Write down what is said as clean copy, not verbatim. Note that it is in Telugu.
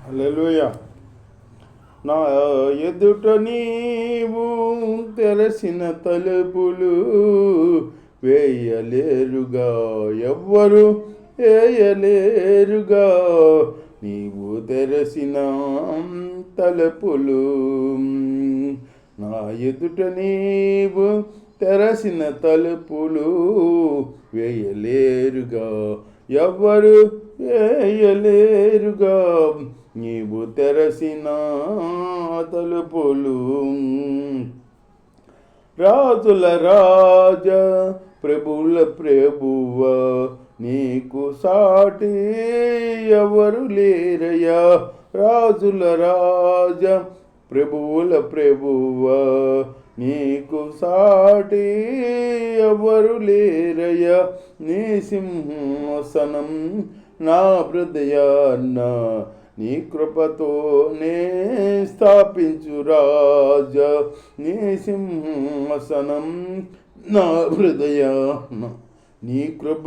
హల్లెలూయా. నా ఎదుట నీవు తెరసిన తలుపులు వేయలేరుగా, ఎవ్వరు వేయలేరుగా. నీవు తెరసిన తలుపులు, నా ఎదుట నీవు తెరసిన తలుపులు వేయలేరుగా, ఎవ్వరు వేయలేరుగా. నీవు తెరసిన తలుపులు. రాజుల రాజా, ప్రభువుల ప్రభువ, నీకు సాటి ఎవరు లేరయ్యా. రాజుల రాజా, ప్రభువుల ప్రభువ, నీకు సాటి ఎవరు లేరయ్యా. నీ సింహాసనం నా హృదయాన్న నీ కృపతోనే స్థాపించు రాజా. నీ సింహాసనం నా హృదయాన్న నీ కృప